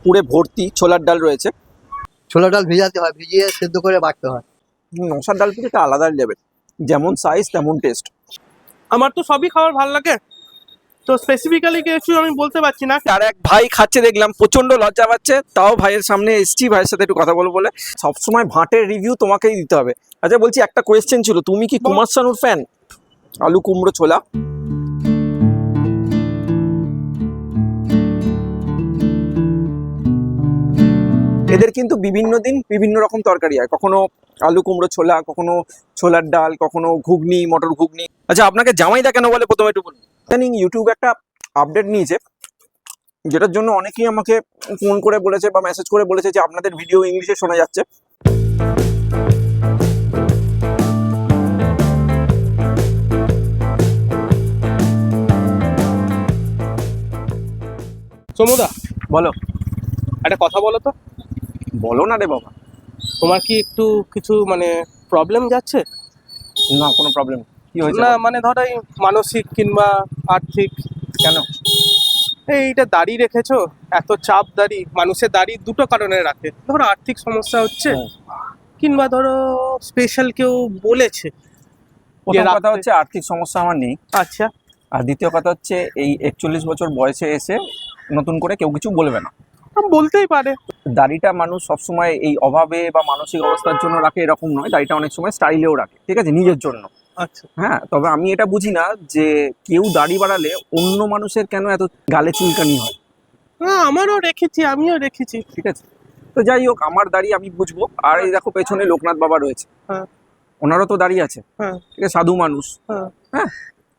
পুরে ভর্তি ছোলার ডাল রয়েছে। ছোলা ডাল ভিজাতে হয়, ভিজিয়ে সেদ্ধ করে বাটতে হয়। নশার ডাল পুরিটা আলাদা লেভেল, যেমন সাইজ তেমন টেস্ট। আমার তো সবই খাবার ভালো লাগে, তো স্পেসিফিক্যালি কিছু আমি বলতে পারছি না। আর এক ভাই খাচ্ছে দেখলাম, প্রচন্ড লজ্জা পাচ্ছে, তাও ভাইয়ের সামনে এসছি, ভাইয়ের সাথে একটু কথা বলবো বলে। সবসময় ভাটের রিভিউ তোমাকেই দিতে হবে। আচ্ছা বলছি, একটা কোয়েশ্চেন ছিল, তুমি কি কুমার শানুর ফ্যান? আলু কুমড়ো ছোলা। এদের কিন্তু বিভিন্ন দিন বিভিন্ন রকম তরকারি হয়, কখনো আলু কুমড়ো ছোলা, কখনো ছোলার ডাল, কখনো ঘুগনি, মটর ঘুগনি। আচ্ছা আপনাকে জামাইদা কেন বলে প্রথমে একটু বলুন। ইদানিং ইউটিউবে একটা আপডেট নিয়েছে, যেটার জন্য অনেকেই আমাকে ফোন করে বলেছে বা মেসেজ করে বলেছে যে আপনাদের ভিডিও ইংলিশে শোনা যাচ্ছে। সমুদা, বলো। একটা কথা বলো তো, বলো না রে বাবা। তোমার কি একটু কিছু মানে প্রবলেম যাচ্ছে? না, কোনো প্রবলেম। কি হয়েছে? না মানে ধরো এই মানসিক কিংবা আর্থিক। কেন? এইটা দাড়ি রেখেছো, এত চাপ দাড়ি, মানুষের দাড়ি দুটো কারণে রাখে। ধরো আর্থিক সমস্যা হচ্ছে, কিংবা ধরো স্পেশাল কেউ বলেছে। প্রথম কথা হচ্ছে আর্থিক সমস্যা আমার নেই। আচ্ছা। আর দ্বিতীয় কথা হচ্ছে এই 41 বছর বয়সে এসে নতুন করে কেউ কিছু বলবে না। বলতেই পারে। দাড়িটা মানুষ সবসময় এই অভাবে বা মানসিক অবস্থার জন্য রাখে এরকম নয়, দাড়িটা অনেক সময় স্টাইলেও রাখে, ঠিক আছে, নিজের জন্য। আচ্ছা। হ্যাঁ, তবে আমি এটা বুঝি না যে কেউ দাড়ি বাড়ালে অন্য মানুষের কেন এত গালে চুলকানি হয়। হ্যাঁ, আমারও রেখেছি, আমিও রেখেছি। ঠিক আছে, তো যাই হোক, আমার দাড়ি আমি বুঝবো। আর এই দেখো পেছনে লোকনাথ বাবা রয়েছে, হ্যাঁ, ওনারও তো দাড়ি আছে। হ্যাঁ, ঠিক আছে, সাধু মানুষ। হ্যাঁ, হ্যাঁ,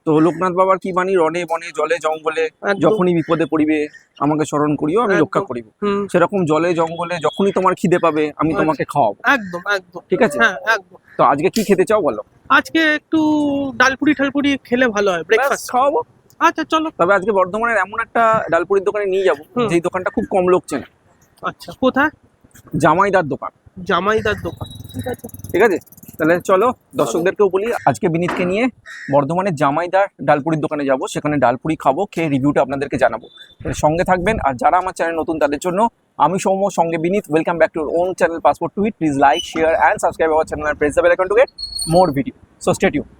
তো লোকনাথ বাবার কি বাণী, রনে বনে জলে জঙ্গলে একদম। যখনই বিপদে পড়িবে আমাকে স্মরণ করিও, আমি একদম। রক্ষা করিব। হুম, সেরকম জলে জঙ্গলে যখনই তোমার খিদে পাবে আমি তোমাকে খাওয়াবো। একদম একদম। ঠিক আছে, হ্যাঁ, একদম। তো আজকে কি খেতে চাও বলো? আজকে একটু ডালপুরি ঠালপুরি খেলে ভালো হয়, ব্রেকফাস্ট খাওয়াবো। আচ্ছা চলো। তবে আজকে বর্ধমানের এমন একটা ডালপুরির দোকানে নিয়ে যাবো হুম। যেই দোকানটা খুব কম লোক চেনে। আচ্ছা, কোথায়? জামাইদার দোকান। জামাইদার দোকান, ঠিক আছে। ঠিক আছে, তাহলে চলো দর্শকদেরকেও বলি, আজকে বিনীতকে নিয়ে বর্ধমানের জামাইদার ডালপুরির দোকানে যাব, সেখানে ডালপুরি খাবো, খেয়ে রিভিউটা আপনাদেরকে জানাবো। সঙ্গে থাকবেন। আর যারা আমার চ্যানেল নতুন তাদের জন্য আমি সৌম্য, সঙ্গে Vineet. Welcome back to own channel passport to eat. Please like, share and subscribe our channel and press the bell icon to get more video. So stay tuned.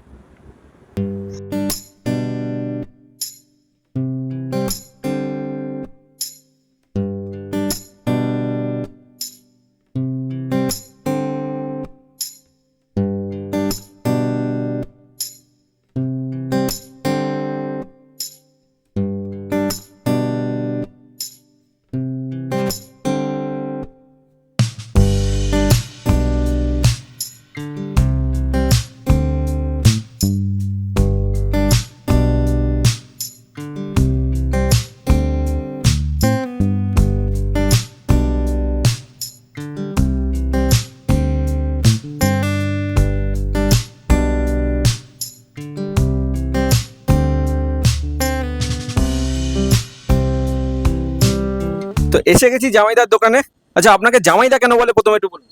তো এসে গেছি জামাইদার দোকানে। আচ্ছা আপনাকে জামাইদা কেন বলে প্রথমে একটু বলুন।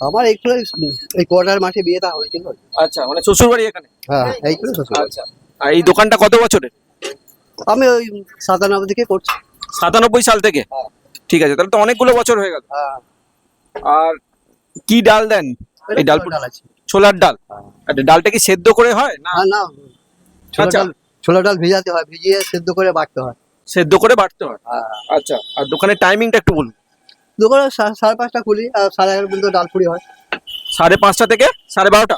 আমার এইগুলো এই কোয়ার্টার মাঠে বিয়েটা হয়েছিল। আচ্ছা, মানে শ্বশুর বাড়ি এখানে? হ্যাঁ, এইগুলো শ্বশুর। আচ্ছা, আর এই দোকানটা কত বছরের? আমি ওই 97 থেকে করছি। 97 সাল থেকে? ঠিক আছে, তাহলে তো অনেকগুলো বছর হয়ে গেল। হ্যাঁ, আর কি ডাল দেন? এই ডাল ডাল আছে। ছোলার ডাল। আচ্ছা, ডালটা কি সেদ্ধ করে হয় না? না, ছোলা আচ্ছা। ডাল, ছোলা ডাল ভিজাতে হয়, ভিজিয়ে সেদ্ধ করে বাটতে হয়। সেদ্ধ করে বাটতে হয়। হ্যাঁ। আচ্ছা, আর দোকানের টাইমিংটা একটু বলুন। দোকানে 5:30 খুলি, আর 11:30 পর্যন্ত ডালপুরি হয়। 5:30 থেকে 12:30?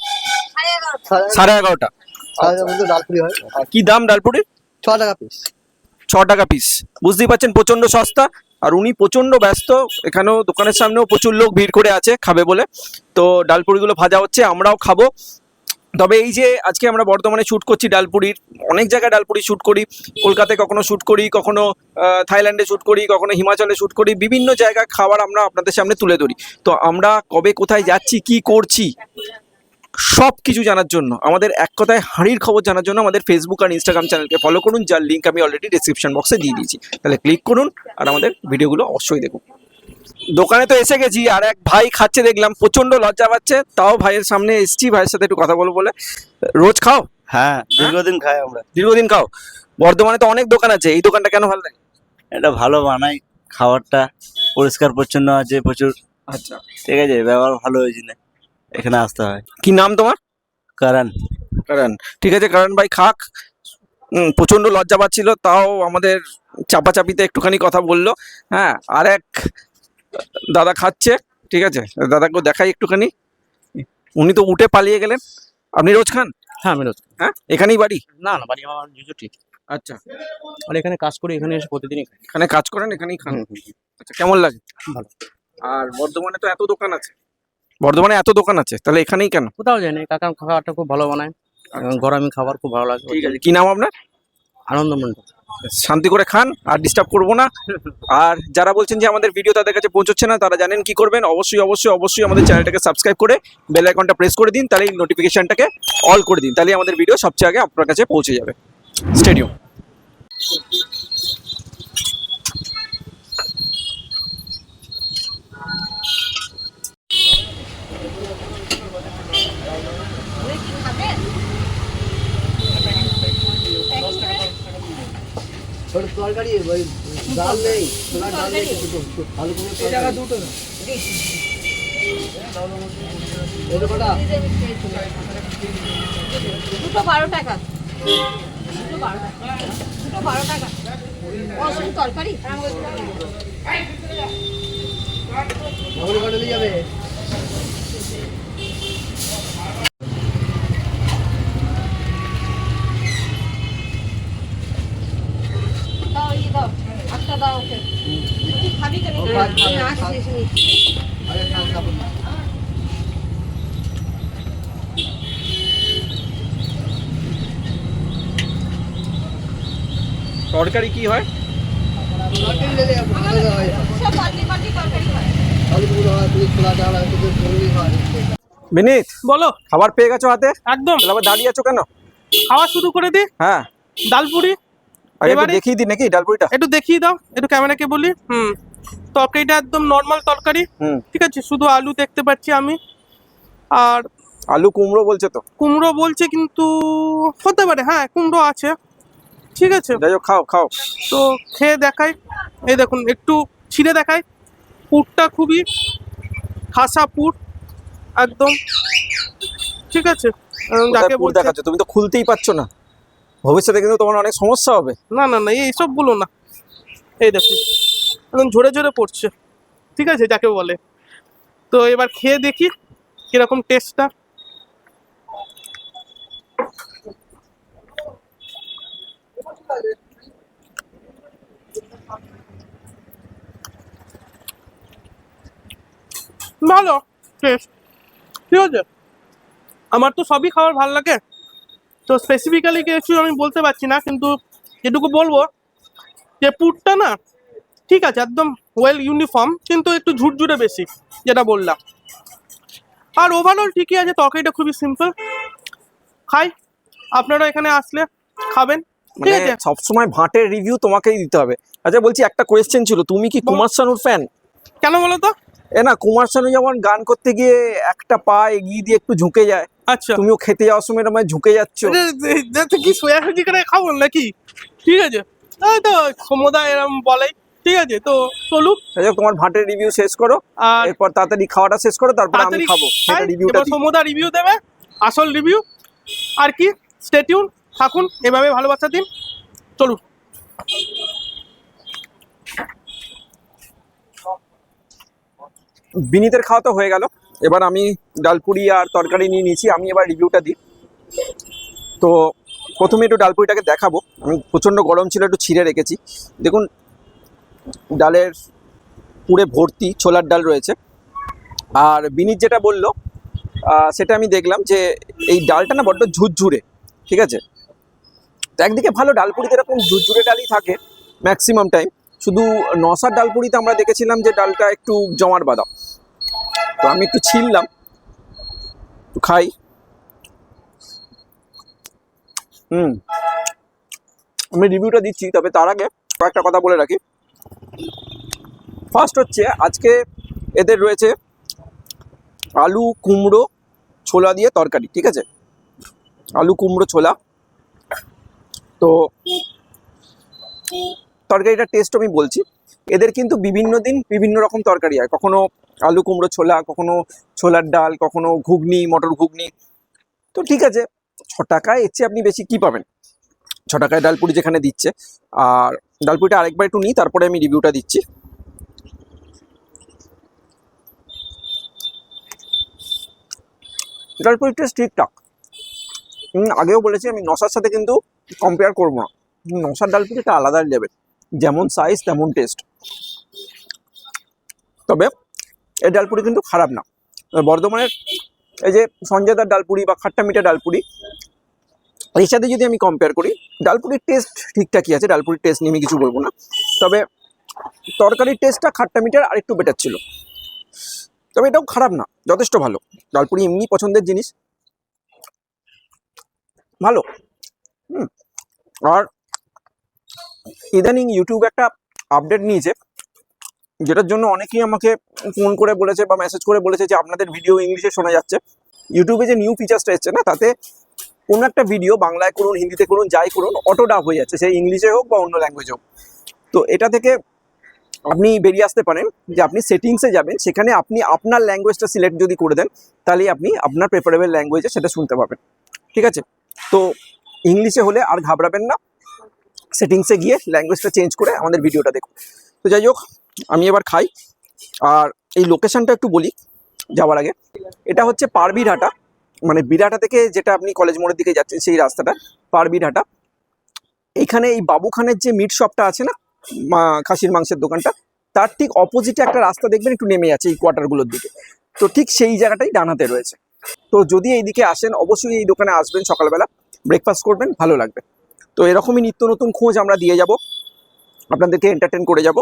11:30। 11:30 পর্যন্ত ডালপুরি হয়। আর কি দাম ডালপুরি? 6 টাকা পিস। 6 টাকা পিস। বুঝতেই পারছেন প্রচন্ড সস্তা। আর উনি প্রচন্ড ব্যস্ত, এখানেও দোকানের সামনেও প্রচুর লোক ভিড় করে আছে খাবে বলে। তো ডালপুরিগুলো ভাজা হচ্ছে, আমরাও খাবো। তবে এই যে আজকে আমরা বর্ধমানে শ্যুট করছি ডালপুরির, অনেক জায়গায় ডালপুরি শ্যুট করি, কলকাতায় কখনো শ্যুট করি, কখনো থাইল্যান্ডে শ্যুট করি, কখনো হিমাচলে শ্যুট করি, বিভিন্ন জায়গায় খাবার আমরা আপনাদের সামনে তুলে ধরি। তো আমরা কবে কোথায় যাচ্ছি, কি করছি, সব কিছু জানার জন্য, আমাদের এক কথায় হাঁড়ির খবর জানার জন্য আমাদের ফেসবুক আর ইনস্টাগ্রাম চ্যানেলকে ফলো করুন, যার লিঙ্ক আমি অলরেডি ডেসক্রিপশন বক্সে দিয়ে দিয়েছি। তাহলে ক্লিক করুন আর আমাদের ভিডিওগুলো অবশ্যই দেখুন। দোকানে তো এসে গেছি, আর এক ভাই খাচ্ছে দেখলাম, প্রচন্ড লজ্জা পাচ্ছে, তাও ভাইয়ের সামনে এসছি, ভাইয়ের সাথে একটু কথা বলবো বলে। রোজ খাও? হ্যাঁ, দীর্ঘদিন খাই আমরা। দীর্ঘদিন খাও। বর্ধমানে তো অনেক দোকান আছে, এই দোকানটা কেন ভালো লাগে? এটা ভালো বানাই, খাবারটা পরিষ্কার পরিচ্ছন্ন আছে প্রচুর, আচ্ছা, ঠিক আছে, ব্যবহার ভালো হয়েছে না, এখানে আসতে হয়। কি নাম তোমার? কারণ কারণ, ঠিক আছে কারণ ভাই খাক। প্রচন্ড লজ্জা পাচ্ছিল, তাও আমাদের চাপাচাপিতে একটুখানি কথা বললো। হ্যাঁ, আর এক দাদা খাচ্ছে, ঠিক আছে, দাদাকেও দেখাই একটুখানি। উনি তো উঠে পালিয়ে গেলেন। আপনি রোজ খান? হ্যাঁ আমি রোজ। হ্যাঁ, এখানেই বাড়ি? না না, বাড়ি আমার জুজুটি। আচ্ছা, আর এখানে কাজ করি, এখানে এসে প্রতিদিনই খাই। এখানে কাজ করেন, এখানেই খান? হুম, হুম, হুম। আচ্ছা, কেমন লাগে? ভালো। আর বর্ধমানে তো এত দোকান আছে, বর্ধমানে এত দোকান আছে, তাহলে এখানেই কেন? কোথাও যাই না, কাকা খাবারটা খুব ভালো বানায়, গরমই খাবার খুব ভালো লাগে। ঠিক আছে, কি নাম আপনার? আনন্দ মন্ডল। শান্তি করে খান, আর ডিস্টার্ব করবো না। আর যারা বলছেন যে আমাদের ভিডিও তাদের কাছে পৌঁছচ্ছে না, তারা জানেন কি করবেন। অবশ্যই অবশ্যই অবশ্যই আমাদের চ্যানেলটাকে সাবস্ক্রাইব করে বেল আইকনটা প্রেস করে দিন, তাহলে নোটিফিকেশনটাকে অল করে দিন, তাহলে আমাদের ভিডিও সবচেয়ে আগে আপনার কাছে পৌঁছে যাবে। স্টেডিয়াম। ছোট তরকারি ওই ডাল নেই, ছোলার ডাল নেই, কিছু আলু কুমড়ো টাকা দুটো এটা কটা? দুটো 12 টাকা, দুটো 12 টাকা, দুটো 12 টাকা। অসুন তরকারি আমাদের কটা নিয়ে যাবে? দাও, এই দাও, একটা দাও ওকে। তুই খাবি কেন? আমি আসছি, এসে নিচ্ছি। আরে খান খাবো না। তরকারি কি হয়? তরকারি নিলে ভালো হয়, সব পাল্টি পাল্টি তরকারি হয়। আলু কুমড়ো হয়, কিছু ছোলা ডাল হয়, কিছু পনির হয়। বিনীত, বলো। খাবার পেয়ে গেছো হাতে? একদম। তাহলে আবার দাঁড়িয়ে আছো কেন? খাওয়া শুরু করে দি। হ্যাঁ, ডালপুরি আগে একটু এবারে- দেখিয়ে দিন নাকি ডালপুরিটা? একটু দেখিয়ে দাও, একটু ক্যামেরাকে বলি। তরকারিটা একদম নর্মাল তরকারি, হুম। ঠিক আছে, শুধু আলু দেখতে পাচ্ছি আমি। আর আলু কুমড়ো বলছে তো? কুমড়ো বলছে, কিন্তু হতে পারে, হ্যাঁ কুমড়ো আছে, ঠিক আছে। যাই হোক, খাও খাও। তো খেয়ে দেখাই। এই দেখুন, একটু ছিঁড়ে দেখাই। পুরটা খুবই ঠাসা পুর, একদম, ঠিক আছে। যাকে কোথায় পুর বলছে, দেখাচ্ছ? তুমি তো খুলতেই পারছো না, ভবিষ্যতে কিন্তু তোমার অনেক সমস্যা হবে। না না না, এইসব বলো না। এই দেখুন, একদম ঝরে ঝরে পড়ছে, ঠিক আছে, যাকে বলে। তো এবার খেয়ে দেখি কিরকম টেস্টটা। ভালো টেস্ট, ঠিক আছে। আমার তো সবই খাবার ভালো লাগে, তো স্পেসিফিক্যালি কিছু আমি বলতে পারছি না, কিন্তু যেটুকু বলবো যে পুরটা না ঠিক আছে, একদম ওয়েল ইউনিফর্ম, কিন্তু একটু ঝুরঝুরে বেশি, যেটা বললাম। আর ওভারঅল ঠিকই আছে, তরকারিটা খুবই সিম্পল। খাই, আপনারা এখানে আসলে খাবেন, ঠিক মানে আছে। সবসময় ভাটের রিভিউ তোমাকেই দিতে হবে। আচ্ছা, বলছি একটা কোয়েশ্চেন ছিল, তুমি কি কুমার শানুর ফ্যান? কেন বলো তো? এ না, কুমার শানু যেমন গান করতে গিয়ে একটা পা এগিয়ে দিয়ে একটু ঝুঁকে যায়, আচ্ছা, তুমিও খেতে যাওয়ার সময় এরকম ঝুঁকে যাচ্ছ। যাতে কি সোয়াশুজি করে খাবো নাকি, ঠিক আছে। এই তো সমুদায় এরম বলেই, ঠিক আছে। তো চলুক, যাই হোক, তোমার ভাটের রিভিউ শেষ করো, আর এরপর তাড়াতাড়ি খাওয়াটা শেষ করো, তারপর আমি তাড়াতাড়ি খাবো, সেটা খাই, রিভিউটা এবার সমুদা রিভিউ দেবে, আসল রিভিউ। আর কি, স্টে টিউন থাকুন, এভাবে ভালোবাসা দিন, চলুন। বিনীতের খাওয়া তো হয়ে গেল, এবার আমি ডালপুরি আর তরকারি নিয়ে নিয়েছি, আমি এবার রিভিউটা দিই। তো প্রথমে একটু ডালপুরিটাকে দেখাবো। আমি প্রচণ্ড গরম ছিল, একটু ছিঁড়ে রেখেছি। দেখুন, ডালের পুরে ভর্তি ছোলার ডাল রয়েছে। আর বিনীত যেটা বললো সেটা আমি দেখলাম যে এই ডালটা না বড্ড ঝুরঝুরে, ঠিক আছে। তো একদিকে ভালো, ডালপুরিতে এরকম ঝুরঝুরে ডালই থাকে ম্যাক্সিমাম টাইম। শুধু নশার ডালপুরিতে আমরা দেখেছিলাম যে ডালটা একটু জমাট বাঁধা। তো আমি একটু ছিললাম, একটু খাই। আমি রিভিউটা দিচ্ছি, তবে তার আগে কয়েকটা কথা বলে রাখি। ফার্স্ট হচ্ছে, আজকে এদের রয়েছে আলু কুমড়ো ছোলা দিয়ে তরকারি, ঠিক আছে, আলু কুমড়ো ছোলা। তো তরকারিটার টেস্ট আমি বলছি, এদের কিন্তু বিভিন্ন দিন বিভিন্ন রকম তরকারি হয়, কখনো আলু কুমড়ো ছোলা, কখনো ছোলার ডাল, কখনো ঘুগনি, মটর ঘুগনি। তো ঠিক আছে, 6 টাকায় এর চেয়ে আপনি বেশি কি পাবেন? 6 টাকায় ডালপুরি যেখানে দিচ্ছে। আর ডালপুরিটা আরেকবার একটু নিই, তারপরে আমি রিভিউটা দিচ্ছি। ডালপুরির টেস্ট ঠিকঠাক। আগেও বলেছি আমি নশার সাথে কিন্তু কম্পেয়ার করবো না। নশার ডালপুরিটা আলাদা লেভেল, যেমন সাইজ তেমন টেস্ট। তবে এই ডালপুরি কিন্তু খারাপ না। বর্ধমানের এই যে সঞ্জয়দার ডালপুরি বা খাট্টা মিঠা ডালপুরি, এর সাথে যদি আমি কম্পেয়ার করি, ডালপুরির টেস্ট ঠিকঠাকই আছে, ডালপুরির টেস্ট নিয়ে আমি কিছু বলবো না। তবে তরকারির টেস্টটা খাট্টা মিঠার আরেকটু বেটার ছিল। তবে এটাও খারাপ না, যথেষ্ট ভালো। ডালপুরি এমনি পছন্দের জিনিস, ভালো। আর ইদানিং ইউটিউব একটা আপডেট নিয়েছে, যেটার জন্য অনেকেই আমাকে ফোন করে বলেছে বা মেসেজ করে বলেছে যে আপনাদের ভিডিও ইংলিশে শোনা যাচ্ছে। ইউটিউবে যে নিউ ফিচার্সটা এসছে না, তাতে কোনো একটা ভিডিও বাংলায় করুন, হিন্দিতে করুন, যাই করুন, অটো ডাব হয়ে যাচ্ছে, সেই ইংলিশে হোক বা অন্য ল্যাঙ্গুয়েজে হোক। তো এটা থেকে আপনি বেরিয়ে আসতে পারেন যে আপনি সেটিংসে যাবেন, সেখানে আপনি আপনার ল্যাঙ্গুয়েজটা সিলেক্ট যদি করে দেন, তাহলেই আপনি আপনার প্রেফারেবল ল্যাঙ্গুয়েজে সেটা শুনতে পাবেন। ঠিক আছে? তো ইংলিশে হলে আর ঘাবড়াবেন না, সেটিংসে গিয়ে ল্যাঙ্গুয়েজটা চেঞ্জ করে আমাদের ভিডিওটা দেখুন। তো যাই হোক, আমি এবার খাই। আর এই লোকেশনটা একটু বলি যাওয়ার আগে। এটা হচ্ছে পারবিরহাটা, মানে বিরাটা থেকে যেটা আপনি কলেজ মোড়ের দিকে যাচ্ছেন সেই রাস্তাটা পারবিরহাটা। এইখানে এই বাবু খানের যে মিট শপটা আছে না, খাসির মাংসের দোকানটা, তার ঠিক অপোজিটে একটা রাস্তা দেখবেন একটু নেমে আছে এই কোয়ার্টারগুলোর দিকে। তো ঠিক সেই জায়গাটাই ডান হাতে রয়েছে। তো যদি এইদিকে আসেন, অবশ্যই এই দোকানে আসবেন, সকালবেলা ব্রেকফাস্ট করবেন, ভালো লাগবে। তো এরকমই নিত্য নতুন খোঁজ আমরা দিয়ে যাব, আপনাদেরকে এন্টারটেন করে যাব।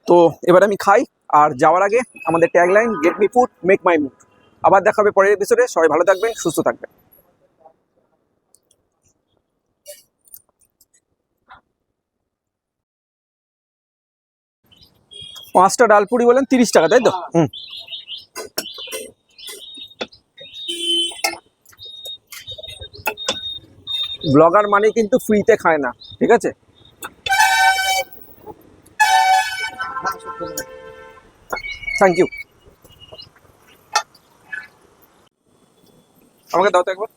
তো এবার আমি খাই। আর যাওয়ার আগে আমাদের tagline, get me food make my mood. আবার দেখা হবে পরের এপিসোডে। সবাই ভালো থাকবেন, সুস্থ থাকবেন। 5টা ডালপুরি বলেন 30 টাকা, তাই তো? ব্লগার মানে কিন্তু ফ্রিতে খায় না, ঠিক আছে? Thank you. আমাকে দাও তো একবার।